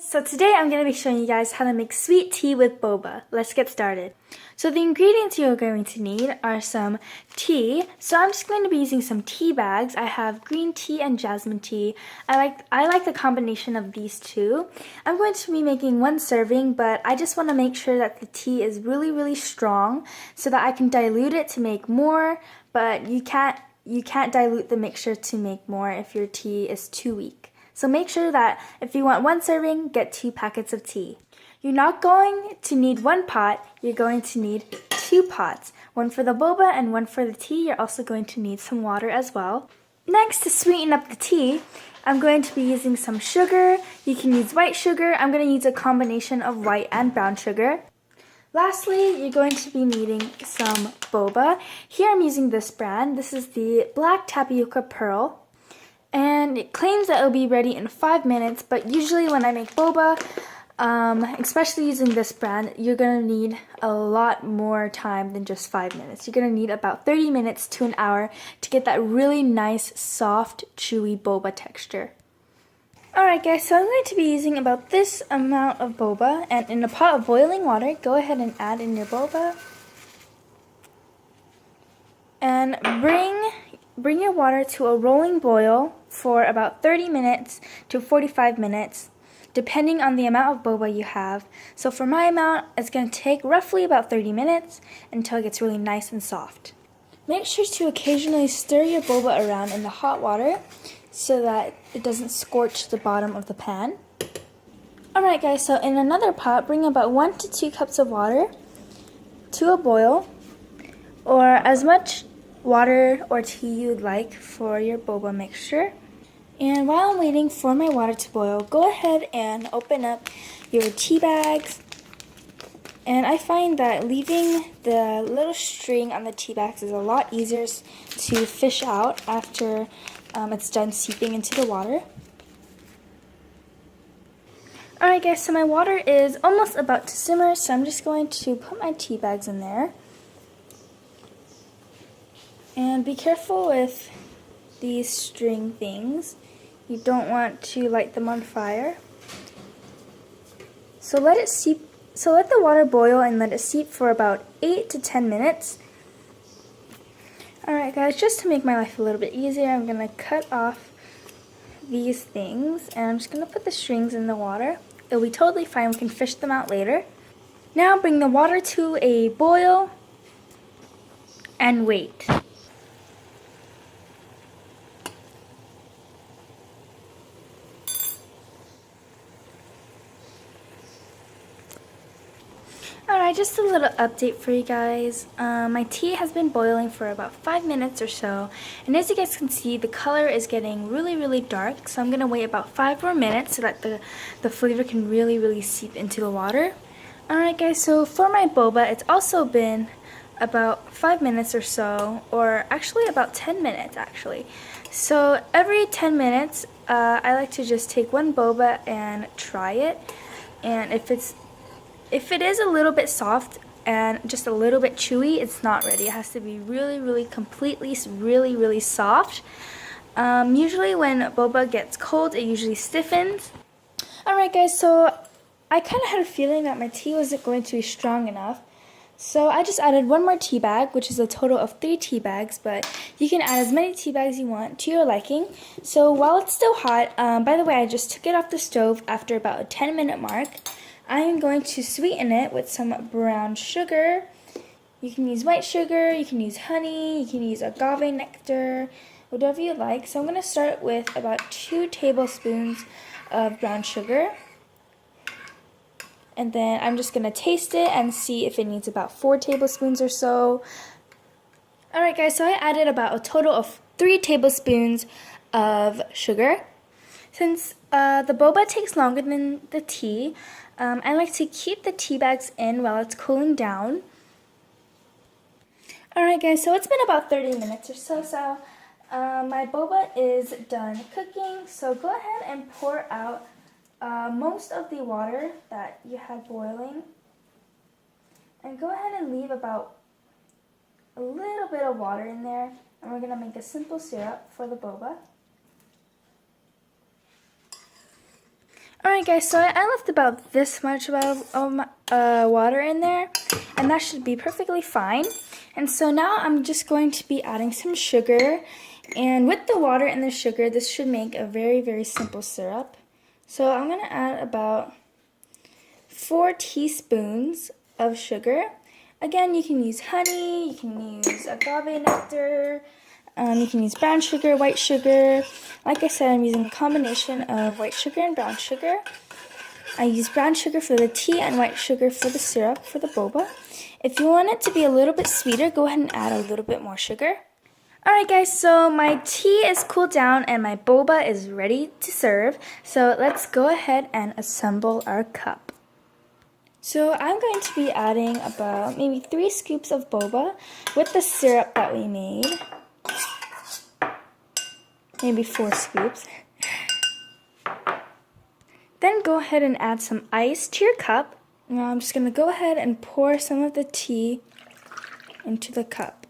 So today I'm going to be showing you guys how to make sweet tea with boba. Let's get started. So the ingredients you're going to need are some tea. So I'm just going to be using some tea bags. I have green tea and jasmine tea. I like the combination of these two. I'm going to be making one serving, but I just want to make sure that the tea is really strong so that I can dilute it to make more, but you can't dilute the mixture to make more if your tea is too weak. So make sure that if you want one serving, get 2 packets of tea. You're not going to need one pot, you're going to need 2 pots. One for the boba and one for the tea. You're also going to need some water as well. Next, to sweeten up the tea, I'm going to be using some sugar. You can use white sugar. I'm going to use a combination of white and brown sugar. Lastly, you're going to be needing some boba. Here I'm using this brand. This is the Black Tapioca Pearl. And it claims that it'll be ready in 5 minutes, but usually when I make boba, especially using this brand, you're going to need a lot more time than just 5 minutes. You're going to need about 30 minutes to an hour to get that really nice, soft, chewy boba texture. Alright guys, so I'm going to be using about this amount of boba, and in a pot of boiling water, go ahead and add in your boba. And bring your water to a rolling boil for about 30 minutes to 45 minutes, depending on the amount of boba you have. So for my amount, it's going to take roughly about 30 minutes until it gets really nice and soft. Make sure to occasionally stir your boba around in the hot water so that it doesn't scorch the bottom of the pan. Alright guys, so in another pot, bring about 1 to 2 cups of water to a boil, or as much water or tea you would like for your boba mixture. And while I'm waiting for my water to boil, go ahead and open up your tea bags. And I find that leaving the little string on the tea bags is a lot easier to fish out after it's done seeping into the water. Alright guys, so my water is almost about to simmer, so I'm just going to put my tea bags in there. And be careful with these string things. You don't want to light them on fire. So let the water boil and let it seep for about 8 to 10 minutes. Alright guys, just to make my life a little bit easier, I'm going to cut off these things and I'm just going to put the strings in the water. It'll be totally fine, we can fish them out later. Now bring the water to a boil and wait. Alright, just a little update for you guys. My tea has been boiling for about 5 minutes or so, and as you guys can see, the color is getting really dark, so I'm going to wait about 5 more minutes so that the flavor can really seep into the water. Alright guys, so for my boba, it's also been about 5 minutes or so, or actually about 10 minutes actually. So every 10 minutes, I like to just take one boba and try it, and if it is a little bit soft and just a little bit chewy, it's not ready. It has to be really completely really soft. Usually when boba gets cold, it usually stiffens. Alright guys, so I kind of had a feeling that my tea wasn't going to be strong enough. So I just added 1 more tea bag, which is a total of 3 tea bags, but you can add as many tea bags you want to your liking. So while it's still hot, by the way, I just took it off the stove after about a 10-minute mark. I am going to sweeten it with some brown sugar. You can use white sugar, you can use honey, you can use agave nectar, whatever you like. So I'm going to start with about 2 tablespoons of brown sugar. And then I'm just going to taste it and see if it needs about 4 tablespoons or so. Alright guys, so I added about a total of 3 tablespoons of sugar. Since the boba takes longer than the tea, I like to keep the tea bags in while it's cooling down. Alright guys, so it's been about 30 minutes or so, my boba is done cooking, so go ahead and pour out most of the water that you had boiling, and go ahead and leave about a little bit of water in there, and we're going to make a simple syrup for the boba. Alright guys, so I left about this much water in there, and that should be perfectly fine. And so now I'm just going to be adding some sugar, and with the water and the sugar, this should make a very, very simple syrup. So I'm going to add about 4 teaspoons of sugar. Again, you can use honey, you can use agave nectar, you can use brown sugar, white sugar. Like I said, I'm using a combination of white sugar and brown sugar. I use brown sugar for the tea and white sugar for the syrup for the boba. If you want it to be a little bit sweeter, go ahead and add a little bit more sugar. Alright guys, so my tea is cooled down and my boba is ready to serve. So let's go ahead and assemble our cup. So I'm going to be adding about maybe 3 scoops of boba with the syrup that we made. Maybe 4 scoops. Then go ahead and add some ice to your cup. Now I'm just going to go ahead and pour some of the tea into the cup.